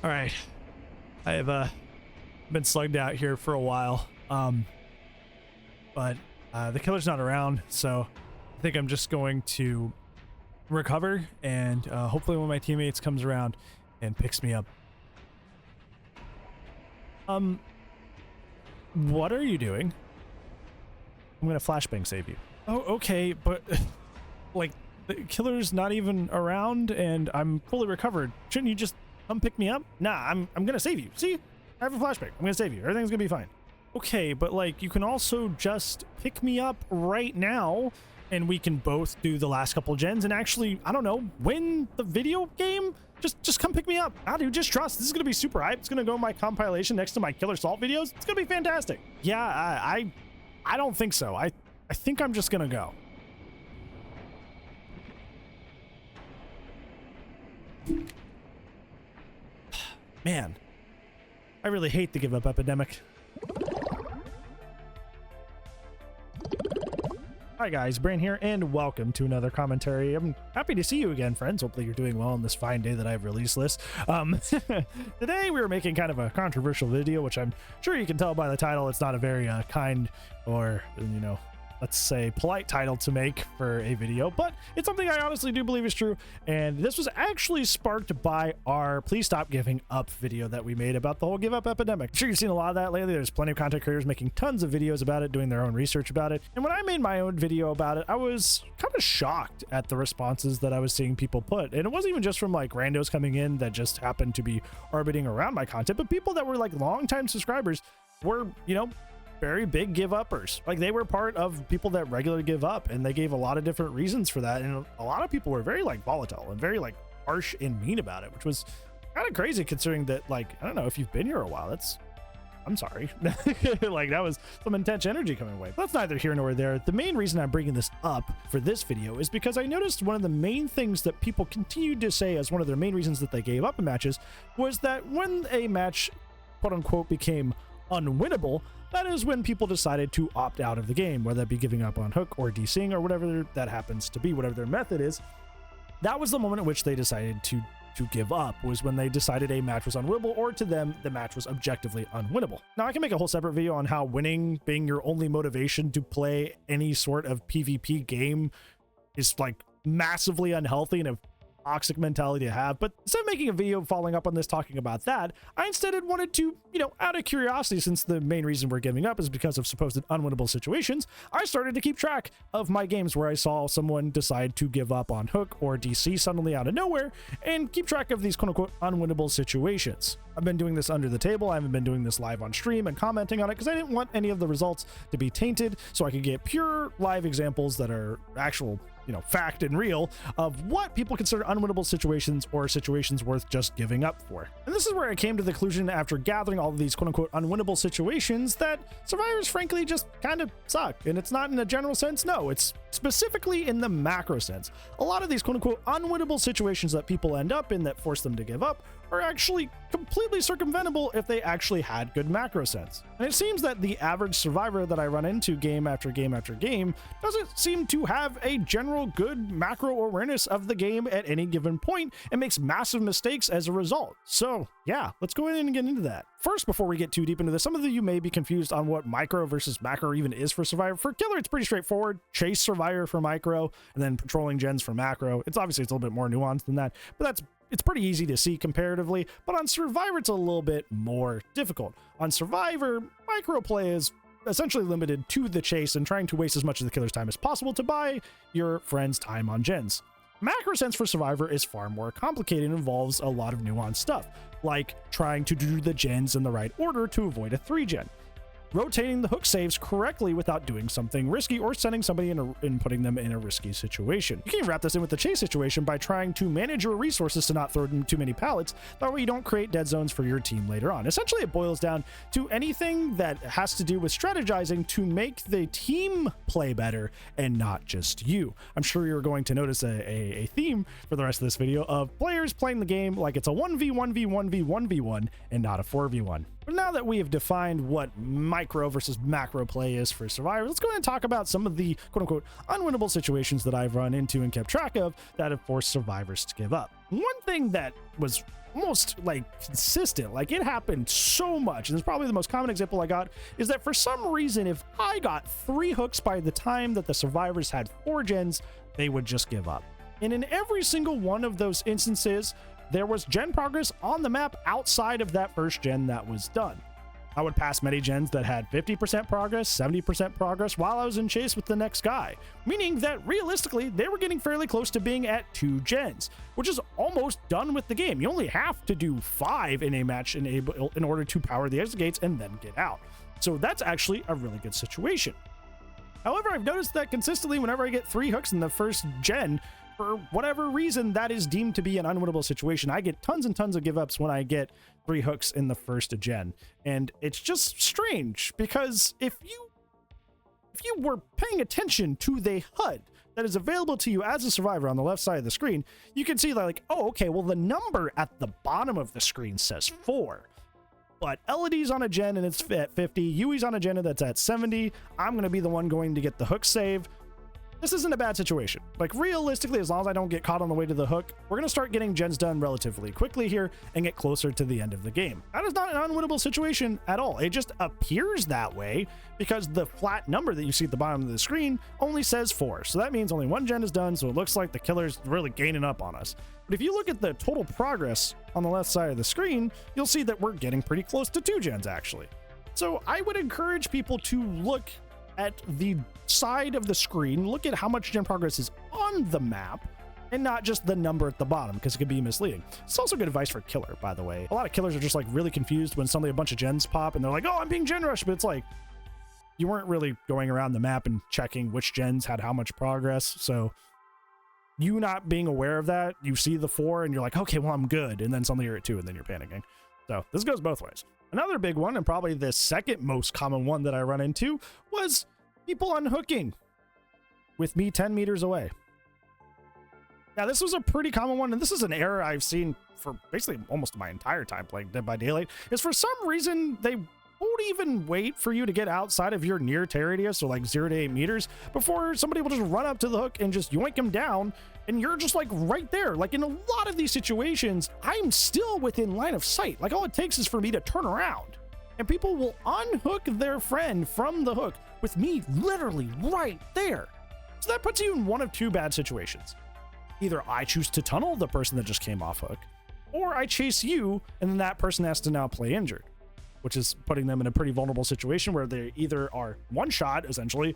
All right, I have been slugged out here for a while, but the killer's not around, so I think I'm just going to recover, and hopefully one of my teammates comes around and picks me up. What are you doing? I'm gonna flashbang save you. Oh, okay, but like the killer's not even around, and I'm fully recovered. Shouldn't you just come pick me up? Nah, I'm gonna save you. See, I have a flashbang. I'm gonna save you. Everything's gonna be fine. Okay, but like you can also just pick me up right now, and we can both do the last couple gens and actually, I don't know, win the video game. Just come pick me up. Ah, dude, just trust. This is gonna be super hype. It's gonna go in my compilation next to my Killer Salt videos. It's gonna be fantastic. Yeah, I don't think so. I think I'm just gonna go. Man, I really hate the give up epidemic. Hi guys, Bran here, and welcome to another commentary. I'm happy to see you again, friends. Hopefully you're doing well on this fine day that I've released this. Today we were making kind of a controversial video, which I'm sure you can tell by the title. It's not a very kind or, you know, let's say polite title to make for a video, but it's something I honestly do believe is true. And this was actually sparked by our Please Stop Giving Up video that we made about the whole give up epidemic. I'm sure you've seen a lot of that lately. There's plenty of content creators making tons of videos about it, doing their own research about it. And when I made my own video about it, I was kind of shocked at the responses that I was seeing people put. And it wasn't even just from like randos coming in that just happened to be orbiting around my content, but people that were like longtime subscribers were, you know, very big give uppers. Like they were part of people that regularly give up, and they gave a lot of different reasons for that. And a lot of people were very like volatile and very like harsh and mean about it, which was kind of crazy considering that, like, I don't know, if you've been here a while, I'm sorry. Like that was some intense energy coming away. But that's neither here nor there. The main reason I'm bringing this up for this video is because I noticed one of the main things that people continued to say as one of their main reasons that they gave up in matches was that when a match, quote unquote, became unwinnable, that is when people decided to opt out of the game, whether that be giving up on Hook or DCing or whatever that happens to be, whatever their method is. That was the moment at which they decided to give up, was when they decided a match was unwinnable, or to them, the match was objectively unwinnable. Now, I can make a whole separate video on how winning being your only motivation to play any sort of PvP game is like massively unhealthy and a toxic mentality to have, but instead of making a video following up on this talking about that, I instead had wanted to, you know, out of curiosity, since the main reason we're giving up is because of supposed unwinnable situations, I started to keep track of my games where I saw someone decide to give up on Hook or DC suddenly out of nowhere, and keep track of these quote-unquote unwinnable situations. I've been doing this under the table. I haven't been doing this live on stream and commenting on it because I didn't want any of the results to be tainted, so I could get pure live examples that are actual, you know, fact and real of what people consider unwinnable situations or situations worth just giving up for. And this is where I came to the conclusion, after gathering all of these quote-unquote unwinnable situations, that survivors frankly just kind of suck. And it's not in a general sense, no, it's specifically in the macro sense. A lot of these quote-unquote unwinnable situations that people end up in that force them to give up are actually completely circumventable if they actually had good macro sense. And it seems that the average survivor that I run into game after game after game doesn't seem to have a general good macro awareness of the game at any given point, and makes massive mistakes as a result. So yeah, let's go in and get into that. First, before we get too deep into this, some of you may be confused on what micro versus macro even is for survivor. For killer, it's pretty straightforward. Chase survivor for micro, and then patrolling gens for macro. It's obviously it's a little bit more nuanced than that, but it's pretty easy to see comparatively. But on survivor, it's a little bit more difficult. On survivor, microplay is essentially limited to the chase and trying to waste as much of the killer's time as possible to buy your friend's time on gens. Macro sense for survivor is far more complicated and involves a lot of nuanced stuff, like trying to do the gens in the right order to avoid a 3-gen, rotating the hook saves correctly without doing something risky or sending somebody in putting them in a risky situation. You can wrap this in with the chase situation by trying to manage your resources to not throw in too many pallets, that way you don't create dead zones for your team later on. Essentially, it boils down to anything that has to do with strategizing to make the team play better and not just you. I'm sure you're going to notice a theme for the rest of this video of players playing the game like it's a 1v1v1v1v1 and not a 4v1. But now that we have defined what micro versus macro play is for Survivor, let's go ahead and talk about some of the quote-unquote unwinnable situations that I've run into and kept track of that have forced survivors to give up. One thing that was almost like consistent, like it happened so much, and it's probably the most common example I got, is that for some reason, if I got 3 hooks by the time that the survivors had 4 gens, they would just give up. And in every single one of those instances, there was gen progress on the map outside of that first gen that was done. I would pass many gens that had 50% progress, 70% progress while I was in chase with the next guy, meaning that realistically, they were getting fairly close to being at 2 gens, which is almost done with the game. You only have to do 5 in a match in order to power the exit gates and then get out. So that's actually a really good situation. However, I've noticed that consistently whenever I get 3 hooks in the first gen, for whatever reason, that is deemed to be an unwinnable situation. I get tons and tons of give ups when I get 3 hooks in the first gen. And it's just strange because if you were paying attention to the HUD that is available to you as a survivor on the left side of the screen, you can see that like, oh, okay, well, the number at the bottom of the screen says 4. But Elodie's on a gen and it's at 50. Yui's on a gen that's at 70. I'm going to be the one going to get the hook save. This isn't a bad situation. Like realistically, as long as I don't get caught on the way to the hook, we're going to start getting gens done relatively quickly here and get closer to the end of the game. That is not an unwinnable situation at all. It just appears that way because the flat number that you see at the bottom of the screen only says 4. So that means only 1 gen is done. So it looks like the killer's really gaining up on us. But if you look at the total progress on the left side of the screen, you'll see that we're getting pretty close to 2 gens actually. So I would encourage people to look at the side of the screen, look at how much gen progress is on the map and not just the number at the bottom because it could be misleading. It's also good advice for killer, by the way. A lot of killers are just like really confused when suddenly a bunch of gens pop and they're like, oh, I'm being gen rushed, but it's like you weren't really going around the map and checking which gens had how much progress. So you not being aware of that, you see the 4 and you're like, okay, well, I'm good, and then suddenly you're at 2 and then you're panicking. So this goes both ways. Another big one, and probably the second most common one that I run into, was people unhooking with me 10 meters away. Now, this was a pretty common one, and this is an error I've seen for basically almost my entire time playing Dead by Daylight, is for some reason they won't even wait for you to get outside of your near tear radius, so like 0 to 8 meters, before somebody will just run up to the hook and just yoink him down, and you're just like right there. Like in a lot of these situations, I'm still within line of sight. Like all it takes is for me to turn around, and people will unhook their friend from the hook with me literally right there. So that puts you in one of 2 bad situations. Either I choose to tunnel the person that just came off hook, or I chase you, and then that person has to now play injured, which is putting them in a pretty vulnerable situation where they either are one shot essentially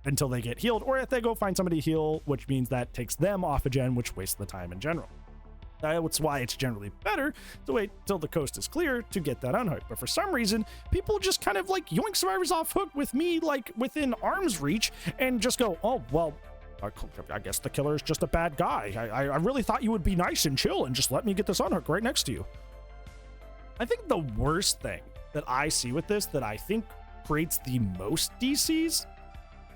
until they get healed, or if they go find somebody to heal, which means that takes them off a gen, which wastes the time in general. That's why it's generally better to wait till the coast is clear to get that unhook. But for some reason, people just kind of like yoink survivors off hook with me like within arm's reach and just go, oh, well, I guess the killer is just a bad guy. I really thought you would be nice and chill and just let me get this unhook right next to you. I think the worst thing that I see with this, that I think creates the most DCs,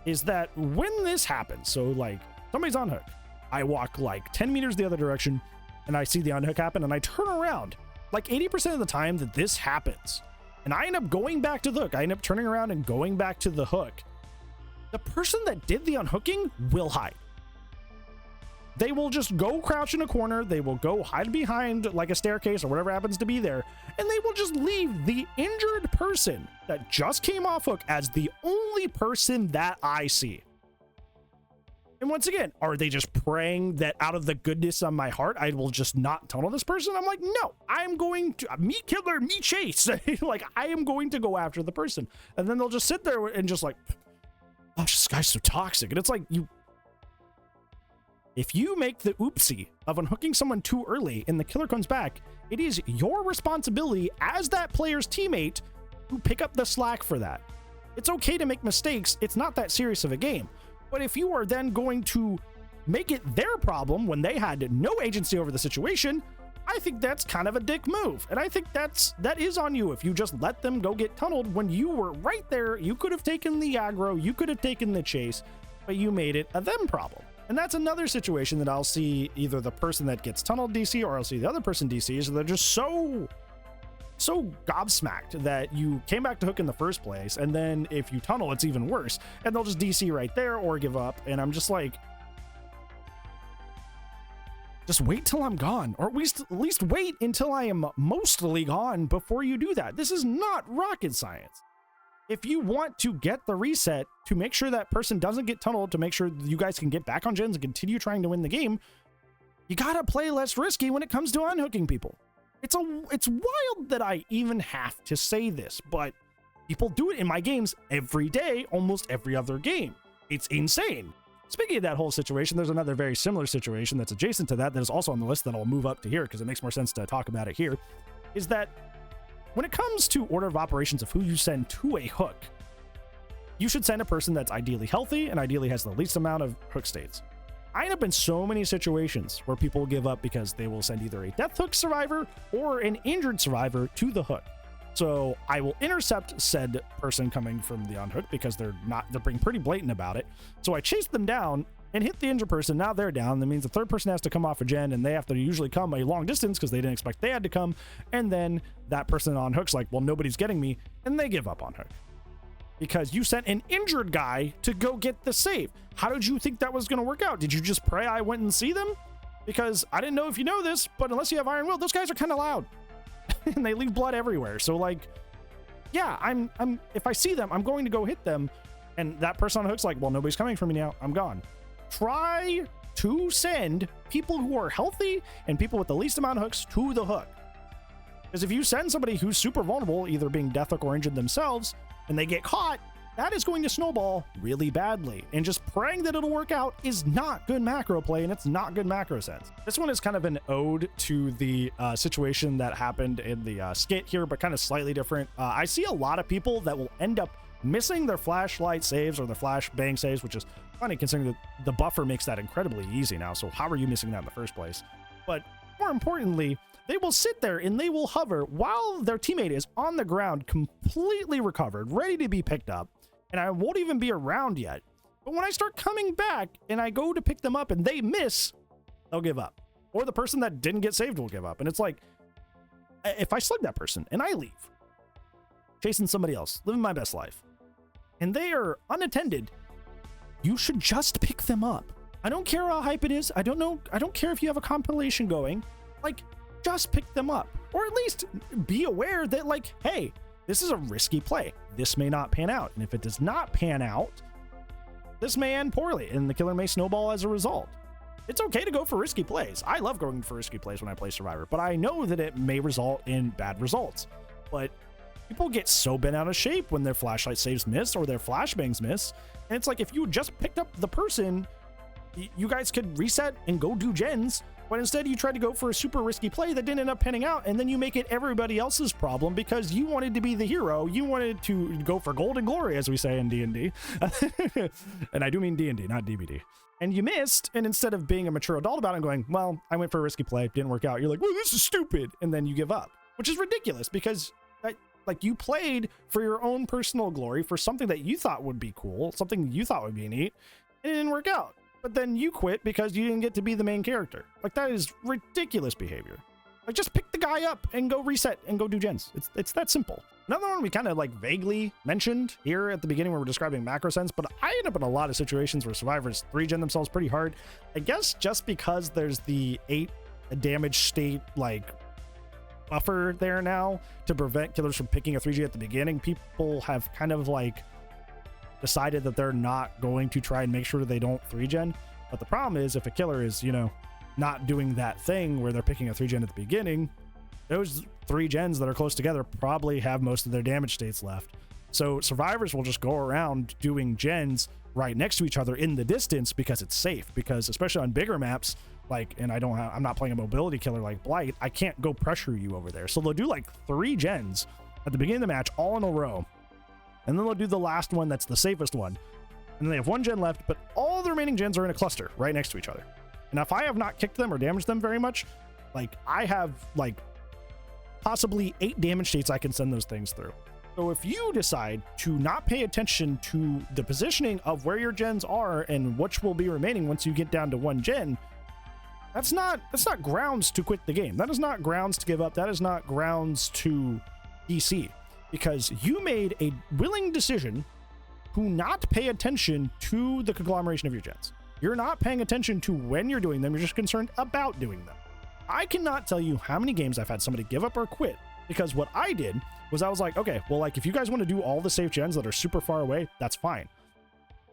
is that when this happens, so like somebody's on hook, I walk like 10 meters the other direction and I see the unhook happen and I turn around. Like 80% of the time that this happens and I end up going back to the hook, I end up turning around and going back to the hook, the person that did the unhooking will hide. They will just go crouch in a corner, they will go hide behind like a staircase or whatever happens to be there, and they will just leave the injured person that just came off hook as the only person that I see. And once again, are they just praying that out of the goodness of my heart, I will just not tunnel this person? I'm like, no, I'm going to, me killer, me chase. Like, I am going to go after the person. And then they'll just sit there and just like, oh, this guy's so toxic. And it's like, if you make the oopsie of unhooking someone too early and the killer comes back, it is your responsibility as that player's teammate to pick up the slack for that. It's okay to make mistakes. It's not that serious of a game. But if you are then going to make it their problem when they had no agency over the situation, I think that's kind of a dick move. And I think that is on you if you just let them go get tunneled when you were right there. You could have taken the aggro, you could have taken the chase, but you made it a them problem. And that's another situation that I'll see either the person that gets tunneled DC or I'll see the other person DC, so they're just so so gobsmacked that you came back to hook in the first place, and then if you tunnel, it's even worse, and they'll just DC right there or give up. And I'm just like, just wait till I'm gone, or at least wait until I am mostly gone before you do that. This is not rocket science. If you want to get the reset to make sure that person doesn't get tunneled, to make sure you guys can get back on gens and continue trying to win the game, you gotta play less risky when it comes to unhooking people. It's wild that I even have to say this, but people do it in my games every day, almost every other game. It's insane. Speaking of that whole situation, there's another very similar situation that's adjacent to that is also on the list that I'll move up to here because it makes more sense to talk about it here, is that when it comes to order of operations of who you send to a hook, you should send a person that's ideally healthy and ideally has the least amount of hook states. I end up in so many situations where people give up because they will send either a Deathook survivor or an injured survivor to the hook. So I will intercept said person coming from the unhook because they're being pretty blatant about it. So I chase them down and hit the injured person. Now they're down. That means the third person has to come off a gen, and they have to usually come a long distance because they didn't expect they had to come. And then that person on hook's like, well, nobody's getting me, and they give up on hook because you sent an injured guy to go get the save. How did you think that was going to work out? Did you just pray I went and see them? Because I didn't know if you know this, but unless you have Iron Will, those guys are kind of loud. And they leave blood everywhere. So like, yeah, I'm if I see them, I'm going to go hit them. And that person on hook's like, well, nobody's coming for me now, I'm gone. Try to send people who are healthy and people with the least amount of hooks to the hook. Because if you send somebody who's super vulnerable, either being Deathook or injured themselves, and they get caught, that is going to snowball really badly. And just praying that it'll work out is not good macro play, and it's not good macro sense. This one is kind of an ode to the situation that happened in the skit here, but kind of slightly different. I see a lot of people that will end up missing their flashlight saves or their flash bang saves, which is funny considering that the buffer makes that incredibly easy now. So how are you missing that in the first place? But more importantly, they will sit there and they will hover while their teammate is on the ground, completely recovered, ready to be picked up. And I won't even be around yet. But when I start coming back and I go to pick them up and they miss, they'll give up. Or the person that didn't get saved will give up. And it's like, if I slug that person and I leave, chasing somebody else, living my best life, and they are unattended, you should just pick them up. I don't care how hype it is. I don't care if you have a compilation going. Like, just pick them up. Or at least be aware that, like, hey, this is a risky play. This may not pan out. And if it does not pan out, this may end poorly and the killer may snowball as a result. It's okay to go for risky plays. I love going for risky plays when I play Survivor, but I know that it may result in bad results. But people get so bent out of shape when their flashlight saves miss or their flashbangs miss. And it's like, if you just picked up the person, you guys could reset and go do gens. But instead you tried to go for a super risky play that didn't end up panning out, and then you make it everybody else's problem because you wanted to be the hero. You wanted to go for golden glory, as we say in D&D. And I do mean D&D, not DBD. And you missed, and instead of being a mature adult about it and going, well, I went for a risky play, didn't work out, you're like, well, this is stupid, and then you give up, which is ridiculous because like you played for your own personal glory for something that you thought would be cool, something you thought would be neat, and it didn't work out. But then you quit because you didn't get to be the main character. Like, that is ridiculous behavior. Like, just pick the guy up and go reset and go do gens. It's that simple. Another one we kind of like vaguely mentioned here at the beginning when we're describing macro sense, but I end up in a lot of situations where survivors 3-gen themselves pretty hard. I guess just because there's the 8 damage state like buffer there now to prevent killers from picking a 3G at the beginning, people have kind of like decided that they're not going to try and make sure they don't 3-gen. But the problem is if a killer is, you know, not doing that thing where they're picking a 3-gen at the beginning, those 3 gens that are close together probably have most of their damage states left. So survivors will just go around doing gens right next to each other in the distance because it's safe, because especially on bigger maps, like, and I'm not playing a mobility killer like Blight, I can't go pressure you over there. So they'll do like 3 gens at the beginning of the match all in a row. And then they'll do the last one that's the safest one. And then they have 1 gen left, but all the remaining gens are in a cluster right next to each other. And if I have not kicked them or damaged them very much, like I have like possibly 8 damage states I can send those things through. So if you decide to not pay attention to the positioning of where your gens are and which will be remaining once you get down to 1 gen, that's not grounds to quit the game. That is not grounds to give up. That is not grounds to DC, because you made a willing decision to not pay attention to the conglomeration of your gens. You're not paying attention to when you're doing them, you're just concerned about doing them. I cannot tell you how many games I've had somebody give up or quit because what I did was I was like, okay, well, like if you guys want to do all the safe gens that are super far away, that's fine.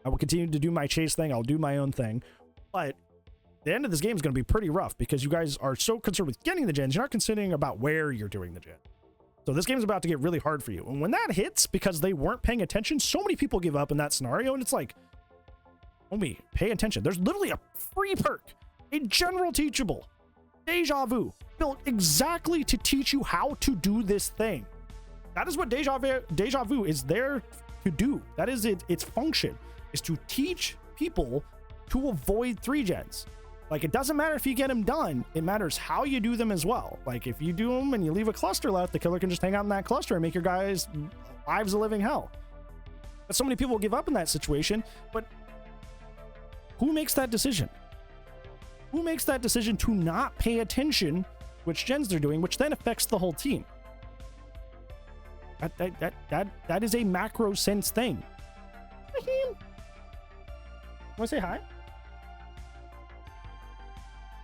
I will continue to do my chase thing, I'll do my own thing, but the end of this game is going to be pretty rough because you guys are so concerned with getting the gens, you're not considering about where you're doing the gen. So this game is about to get really hard for you. And when that hits, because they weren't paying attention, so many people give up in that scenario, and it's like, homie, pay attention. There's literally a free perk, a general teachable, Deja Vu, built exactly to teach you how to do this thing. That is what Deja Vu is there to do. That is its function, is to teach people to avoid 3 gens. Like, it doesn't matter if you get them done, it matters how you do them as well. Like, if you do them and you leave a cluster left, the killer can just hang out in that cluster and make your guys' lives a living hell. But so many people give up in that situation, but who makes that decision? Who makes that decision to not pay attention which gens they're doing, which then affects the whole team? That is a macro sense thing. Want to say hi?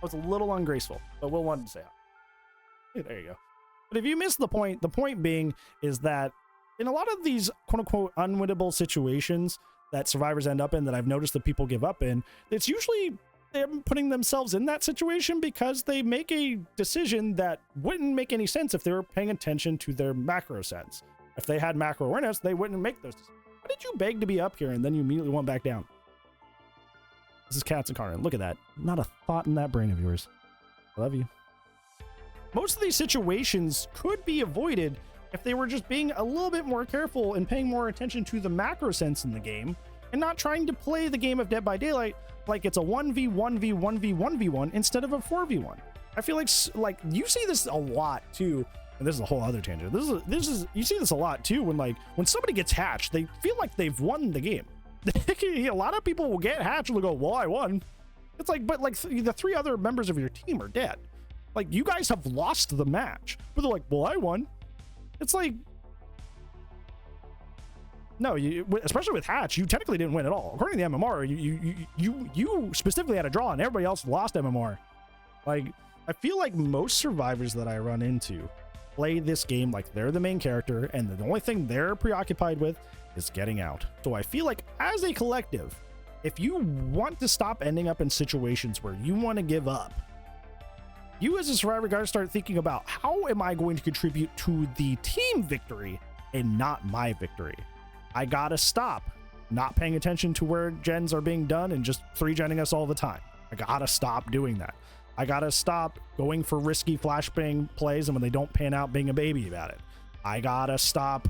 I was a little ungraceful, but Will wanted to say hi. There you go. But if you missed the point being is that in a lot of these quote-unquote unwinnable situations that survivors end up in, that I've noticed that people give up in, it's usually them putting themselves in that situation because they make a decision that wouldn't make any sense if they were paying attention to their macro sense. If they had macro awareness, they wouldn't make those decisions. Why did you beg to be up here and then you immediately went back down? This is Cats and Connor. Look at that. Not a thought in that brain of yours. I love you. Most of these situations could be avoided if they were just being a little bit more careful and paying more attention to the macro sense in the game and not trying to play the game of Dead by Daylight like it's a 1v1v1v1v1 instead of a 4v1. I feel like you see this a lot too, and this is a whole other tangent. This is you see this a lot too when somebody gets hatched, they feel like they've won the game. A lot of people will get hatched and they'll go, well, I won. It's like, but like the 3 other members of your team are dead. Like, you guys have lost the match, but they're like, well, I won. It's like, no, especially with hatch, you technically didn't win at all. According to the MMR, you specifically had a draw and everybody else lost MMR. Like, I feel like most survivors that I run into play this game like they're the main character and the only thing they're preoccupied with is getting out. So I feel like as a collective, if you want to stop ending up in situations where you want to give up, you as a survivor got to start thinking about, how am I going to contribute to the team victory and not my victory? I gotta stop not paying attention to where gens are being done and just 3-genning us all the time. I gotta stop doing that. I gotta stop going for risky flashbang plays and when they don't pan out being a baby about it. I gotta stop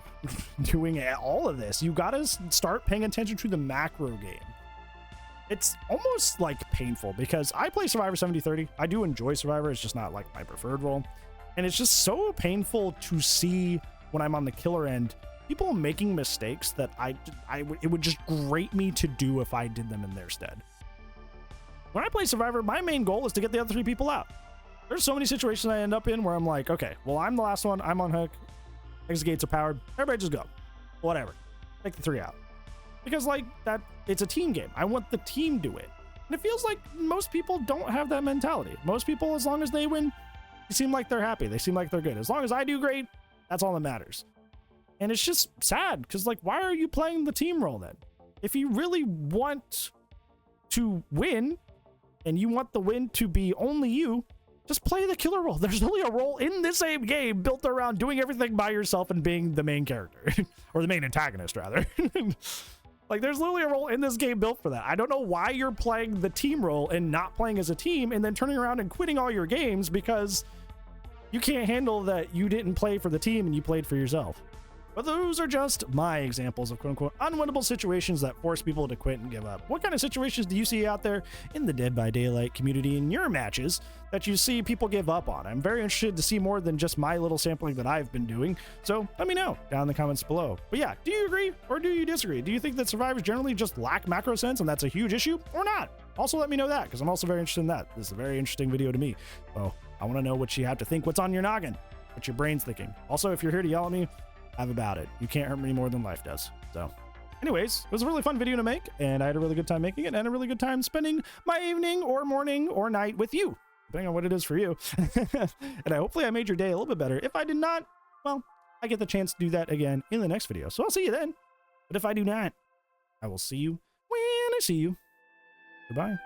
doing all of this. You gotta start paying attention to the macro game. It's almost like painful because I play Survivor 70/30. I do enjoy Survivor. It's just not like my preferred role. And it's just so painful to see when I'm on the killer end, people making mistakes that it would just grate me to do if I did them in their stead. When I play Survivor, my main goal is to get the other 3 people out. There's so many situations I end up in where I'm like, okay, well, I'm the last one. I'm on hook. Exit gates are powered. Everybody just go. Whatever. Take the 3 out. Because like that, it's a team game. I want the team to win. And it feels like most people don't have that mentality. Most people, as long as they win, they seem like they're happy. They seem like they're good. As long as I do great, that's all that matters. And it's just sad because like, why are you playing the team role then? If you really want to win and you want the win to be only you, just play the killer role. There's only a role in this same game built around doing everything by yourself and being the main character or the main antagonist rather. Like, there's literally a role in this game built for that. I don't know why you're playing the team role and not playing as a team and then turning around and quitting all your games because you can't handle that you didn't play for the team and you played for yourself. But those are just my examples of quote-unquote unwinnable situations that force people to quit and give up. What kind of situations do you see out there in the Dead by Daylight community in your matches that you see people give up on? I'm very interested to see more than just my little sampling that I've been doing, so let me know down in the comments below. But yeah, do you agree or do you disagree? Do you think that survivors generally just lack macro sense and that's a huge issue or not? Also let me know that, because I'm also very interested in that. This is a very interesting video to me. So I want to know what you have to think, what's on your noggin. what your brain's thinking. Also, if you're here to yell at me, have about it. You can't hurt me more than life does. So anyways, it was a really fun video to make, and I had a really good time making it, and a really good time spending my evening or morning or night with you, depending on what it is for you. And hopefully I made your day a little bit better. If I did not, well, I get the chance to do that again in the next video. So I'll see you then. But if I do not, I will see you when I see you. Goodbye.